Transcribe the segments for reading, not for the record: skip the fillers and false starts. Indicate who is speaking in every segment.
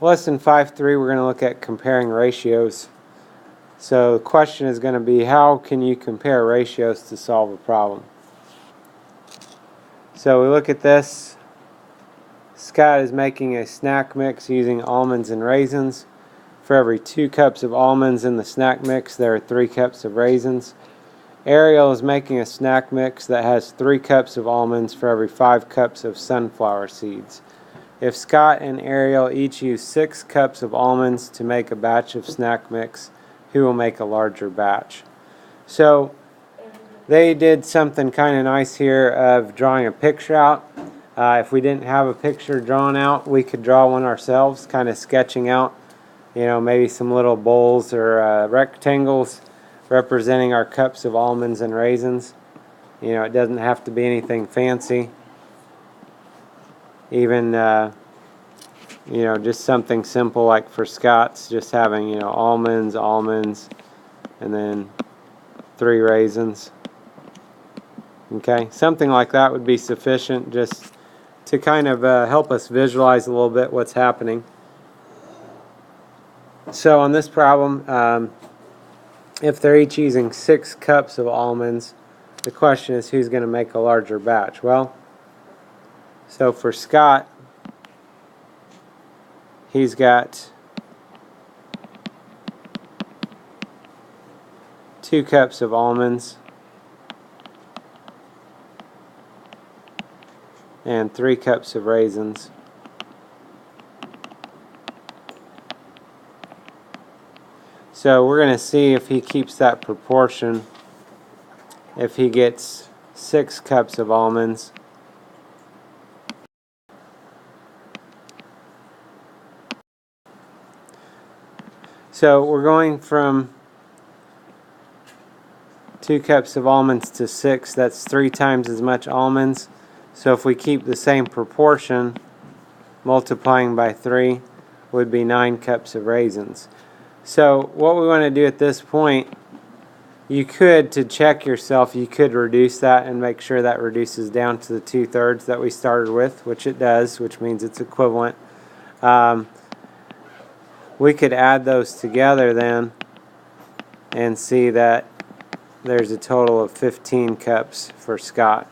Speaker 1: Lesson 5.3, we're going to look at comparing ratios. So the question is going to be, how can you compare ratios to solve a problem? So we look at this. Scott is making a snack mix using almonds and raisins. For every 2 cups of almonds in the snack mix, there are 3 cups of raisins. Ariel is making a snack mix that has 3 cups of almonds for every 5 cups of sunflower seeds. If Scott and Ariel each use 6 cups of almonds to make a batch of snack mix, who will make a larger batch? So they did something kind of nice here of drawing a picture out. If we didn't have a picture drawn out, we could draw one ourselves, kind of sketching out, maybe some little bowls or rectangles representing our cups of almonds and raisins. It doesn't have to be anything fancy. Even, just something simple like for Scott's, just having, almonds, and then 3 raisins. Okay, something like that would be sufficient just to kind of help us visualize a little bit what's happening. So on this problem, if they're each using 6 cups of almonds, the question is who's going to make a larger batch? Well, so for Scott, he's got 2 cups of almonds and 3 cups of raisins. So we're going to see if he keeps that proportion. If he gets 6 cups of almonds so we're going from 2 cups of almonds to 6. That's 3 times as much almonds. So if we keep the same proportion, multiplying by 3 would be 9 cups of raisins. So what we want to do at this point, you could, to check yourself, you could reduce that and make sure that reduces down to the 2/3 that we started with, which it does, which means it's equivalent. We could add those together then and see that there's a total of 15 cups for Scott.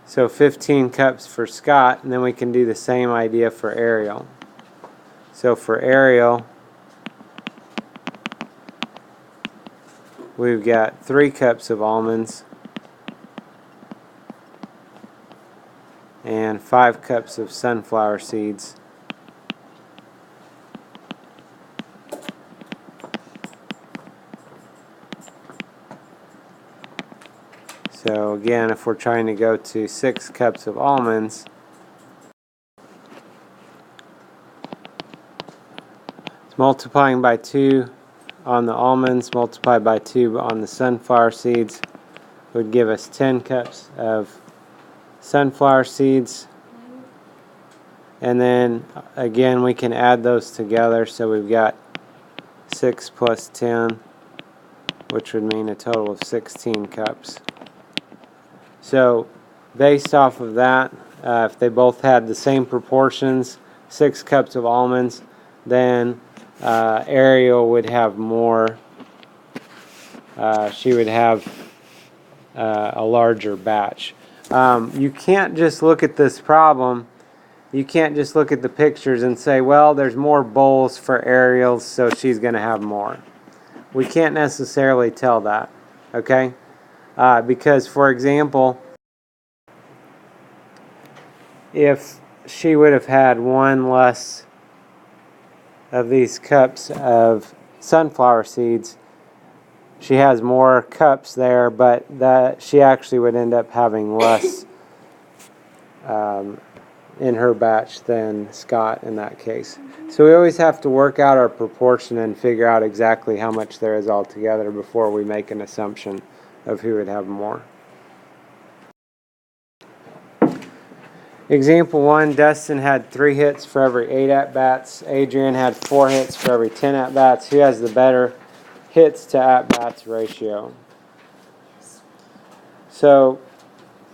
Speaker 1: So 15 cups for Scott, and then we can do the same idea for Ariel. So for Ariel, we've got 3 cups of almonds and 5 cups of sunflower seeds. So again, if we're trying to go to 6 cups of almonds, it's multiplying by 2 on the almonds, multiplied by 2 on the sunflower seeds, would give us 10 cups of sunflower seeds. And then again, we can add those together, so we've got 6 plus 10, which would mean a total of 16 cups. So based off of that, if they both had the same proportions, 6 cups of almonds, then Ariel would have more. She would have a larger batch. You can't just look at this problem. You can't just look at the pictures and say, well, there's more bowls for Ariel, so she's going to have more. We can't necessarily tell that, okay? Because, for example, if she would have had 1 less of these cups of sunflower seeds, she has more cups there, but that she actually would end up having less in her batch than Scott in that case. So we always have to work out our proportion and figure out exactly how much there is altogether before we make an assumption of who would have more. Example 1, Dustin had 3 hits for every 8 at-bats. Adrian had 4 hits for every 10 at-bats. Who has the better hits to at-bats ratio? So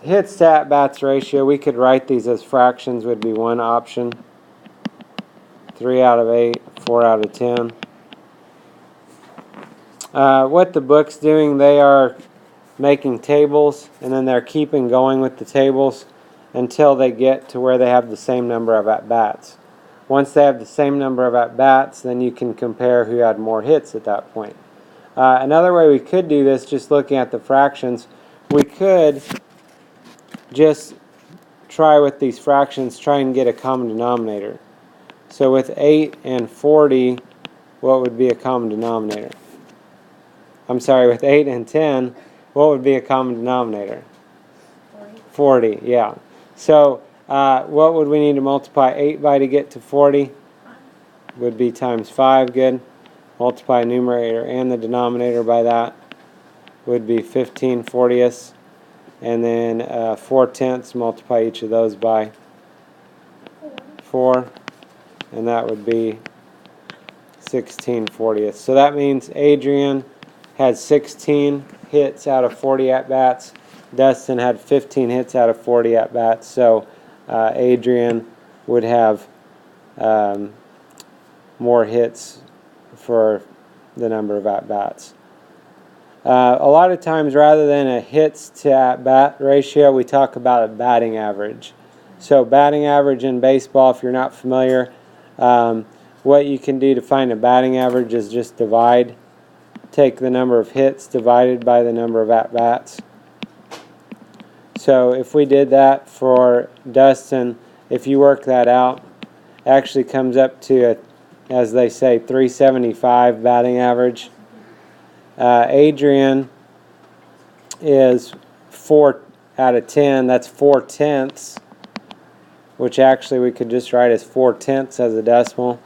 Speaker 1: hits to at-bats ratio, we could write these as fractions, would be one option. 3 out of 8, 4 out of 10. What the book's doing, they are making tables, and then they're keeping going with the tables until they get to where they have the same number of at-bats. Once they have the same number of at-bats, then you can compare who had more hits at that point. Another way we could do this, just looking at the fractions, we could just try with these fractions, try and get a common denominator. So with 8 and 40, what would be a common denominator? I'm sorry, with 8 and 10, what would be a common denominator? 40, yeah. So what would we need to multiply 8 by to get to 40? Would be times 5, good. Multiply numerator and the denominator by that. Would be 15/40. And then 4/10, multiply each of those by 4. And that would be 16/40. So that means Adrian had 16 hits out of 40 at-bats. Dustin had 15 hits out of 40 at-bats. So Adrian would have more hits for the number of at-bats. A lot of times, rather than a hits to at-bat ratio, we talk about a batting average. So batting average in baseball, if you're not familiar, what you can do to find a batting average is just take the number of hits divided by the number of at-bats. So if we did that for Dustin, if you work that out, it actually comes up to, as they say, 375 batting average. Adrian is 4 out of 10. That's 4/10, which actually we could just write as 4/10 as a decimal,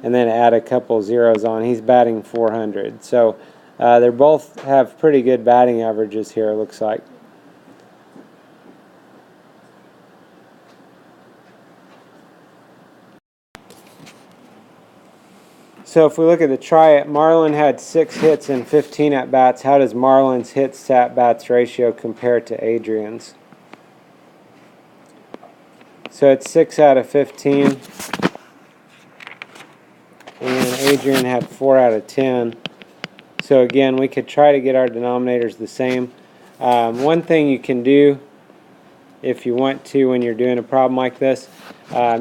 Speaker 1: and then add a couple zeros on. He's batting 400. So they both have pretty good batting averages here, it looks like. So if we look at the try-it, Marlon had 6 hits and 15 at-bats. How does Marlon's hits to at-bats ratio compare to Adrian's? So it's 6 out of 15. And Adrian had 4 out of 10. So again, we could try to get our denominators the same. One thing you can do, if you want to, when you're doing a problem like this,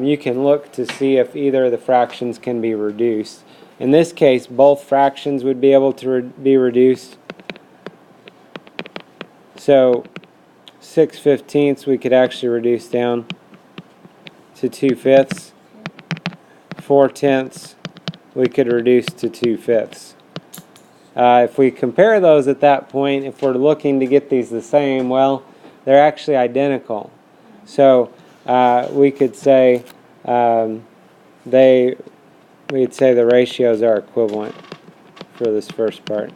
Speaker 1: you can look to see if either of the fractions can be reduced. In this case, both fractions would be able to be reduced. So 6/15 we could actually reduce down to 2/5. 4/10 we could reduce to 2/5. If we compare those at that point, if we're looking to get these the same, well, they're actually identical. So we could say we'd say the ratios are equivalent for this first part.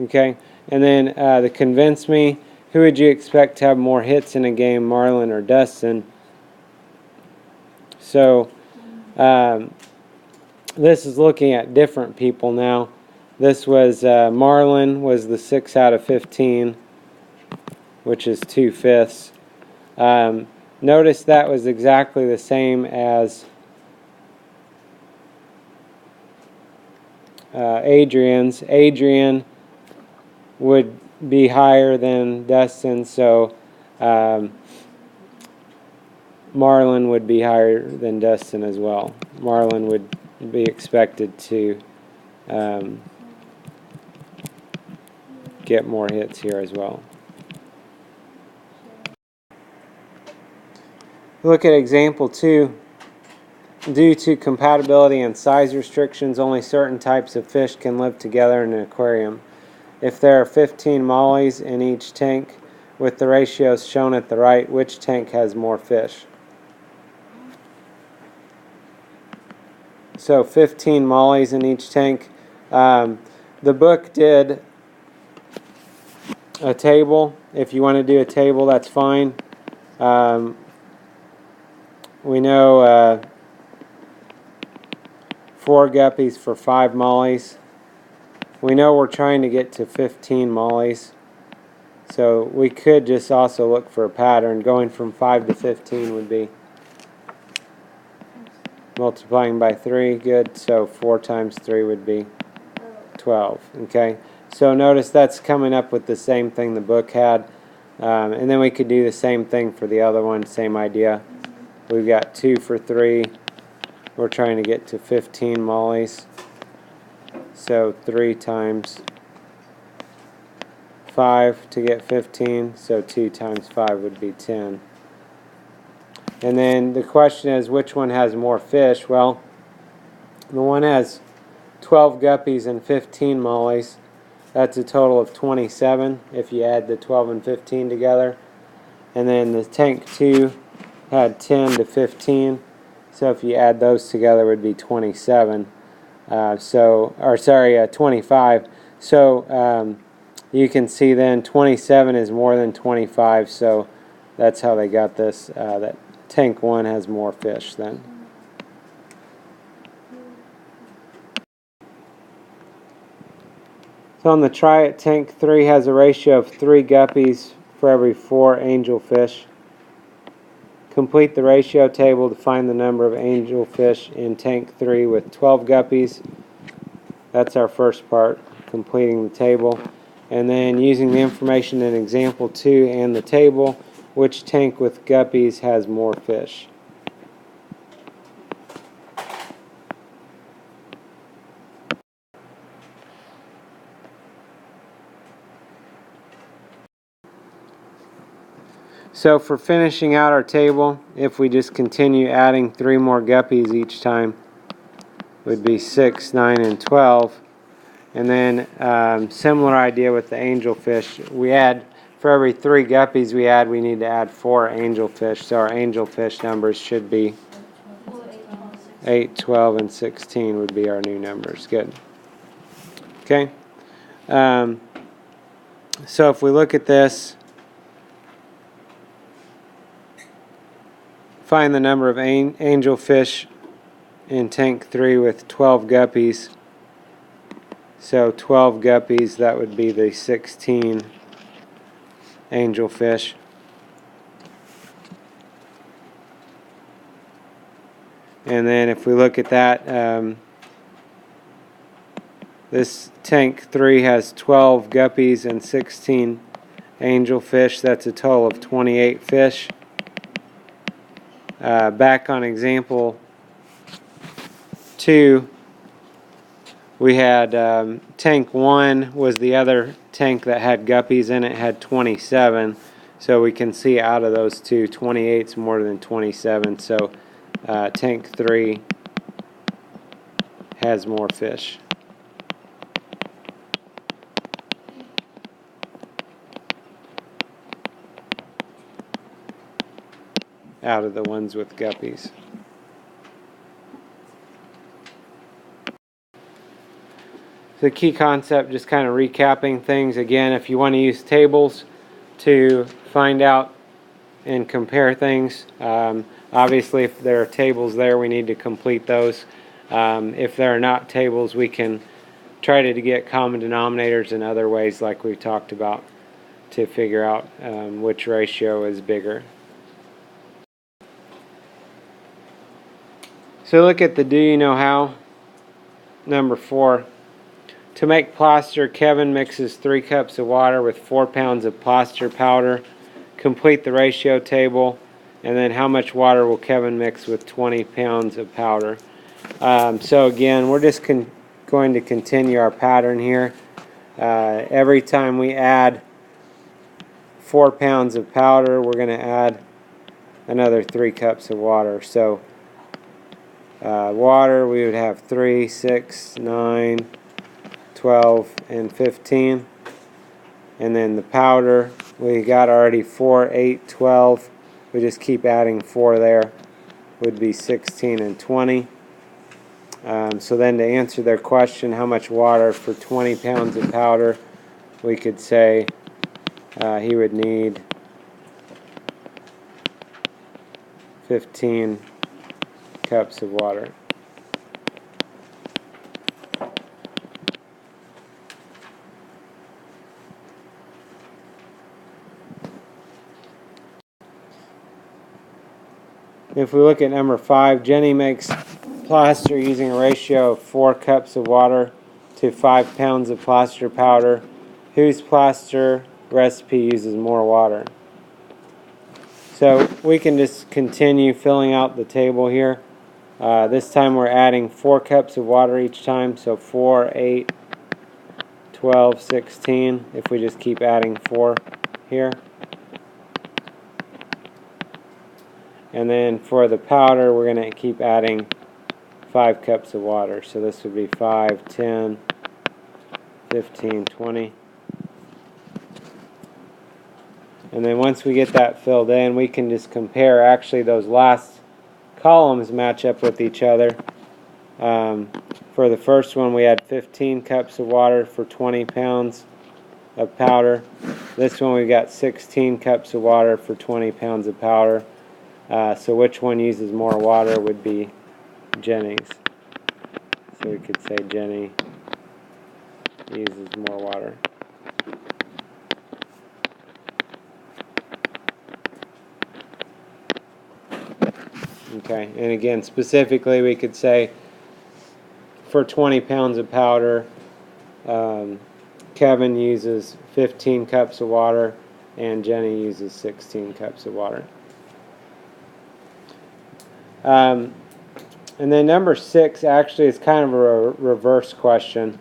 Speaker 1: Okay, and then the convince me, who would you expect to have more hits in a game, Marlon or Dustin? So this is looking at different people now. This was Marlon was the 6 out of 15, which is 2/5. Notice that was exactly the same as Adrian's. Adrian would be higher than Dustin, so Marlon would be higher than Dustin as well. Marlon would be expected to get more hits here as well. Look at example 2. Due to compatibility and size restrictions, only certain types of fish can live together in an aquarium. If there are 15 mollies in each tank, with the ratios shown at the right, which tank has more fish? So 15 mollies in each tank. The book did a table. If you want to do a table, that's fine. We know 4 guppies for 5 mollies. We know we're trying to get to 15 mollies. So we could just also look for a pattern. Going from 5 to 15 would be multiplying by 3. Good. So 4 times 3 would be 12. Okay. So notice that's coming up with the same thing the book had. And then we could do the same thing for the other one. Same idea. We've got 2 for 3. We're trying to get to 15 mollies. So 3 times 5 to get 15. So 2 times 5 would be 10. And then the question is, which one has more fish? Well, the one has 12 guppies and 15 mollies. That's a total of 27 if you add the 12 and 15 together. And then the tank 2 had 10 to 15. So if you add those together, it would be 27. 25. So you can see then 27 is more than 25. So that's how they got this. That tank 1 has more fish then. So on the try it, tank 3 has a ratio of 3 guppies for every 4 angelfish. Complete the ratio table to find the number of angelfish in tank 3 with 12 guppies. That's our first part, completing the table. And then using the information in example 2 and the table, which tank with guppies has more fish? So for finishing out our table, if we just continue adding 3 more guppies each time, would be 6, 9, and 12. And then similar idea with the angelfish. We add, for every 3 guppies we need to add 4 angelfish. So our angelfish numbers should be 8, 12, and 16 would be our new numbers. Good. Okay. So if we look at this, find the number of angelfish in tank 3 with 12 guppies. So 12 guppies, that would be the 16 angelfish. And then if we look at that, this tank 3 has 12 guppies and 16 angelfish. That's a total of 28 fish. Back on example 2, we had tank 1 was the other tank that had guppies in it, had 27. So we can see out of those two, 28 is more than 27. So tank 3 has more fish. Out of the ones with guppies. The key concept, just kind of recapping things again, if you want to use tables to find out and compare things, obviously if there are tables there, we need to complete those. If there are not tables, we can try to get common denominators in other ways like we talked about to figure out which ratio is bigger. So look at the do you know how, number 4. To make plaster, Kevin mixes 3 cups of water with 4 pounds of plaster powder. Complete the ratio table, and then how much water will Kevin mix with 20 pounds of powder? So again, we're just going to continue our pattern here. Every time we add 4 pounds of powder, we're going to add another 3 cups of water. So water, we would have 3, 6, 9, 12, and 15. And then the powder, we got already 4, 8, 12. We just keep adding 4 there. Would be 16 and 20. So then to answer their question, how much water for 20 pounds of powder, we could say he would need 15 cups of water. If we look at number 5, Jenny makes plaster using a ratio of 4 cups of water to 5 pounds of plaster powder. Whose plaster recipe uses more water? So we can just continue filling out the table here. This time we're adding 4 cups of water each time, so 4, 8, 12, 16, if we just keep adding 4 here. And then for the powder, we're going to keep adding 5 cups of water. So this would be 5, 10, 15, 20. And then once we get that filled in, we can just compare. Actually, those last columns match up with each other. For the first one, we had 15 cups of water for 20 pounds of powder. This one, we've got 16 cups of water for 20 pounds of powder. So which one uses more water would be Jenny's. So we could say Jenny uses more water. Okay, and again, specifically we could say for 20 pounds of powder, Kevin uses 15 cups of water and Jenny uses 16 cups of water. And then number 6 actually is kind of a reverse question.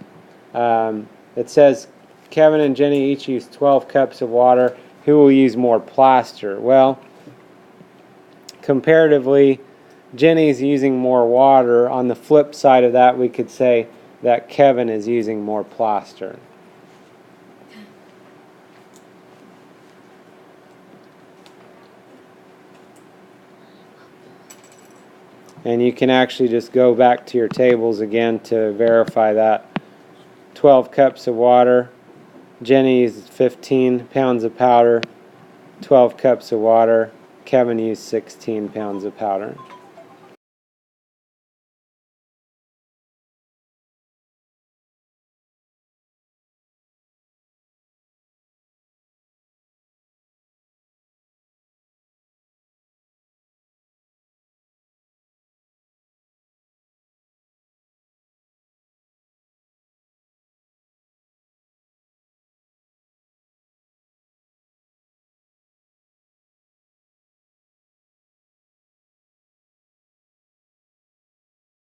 Speaker 1: It says Kevin and Jenny each use 12 cups of water. Who will use more plaster? Well, comparatively, Jenny's using more water. On the flip side of that, we could say that Kevin is using more plaster. And you can actually just go back to your tables again to verify that. 12 cups of water. Jenny uses 15 pounds of powder. 12 cups of water. Kevin used 16 pounds of powder.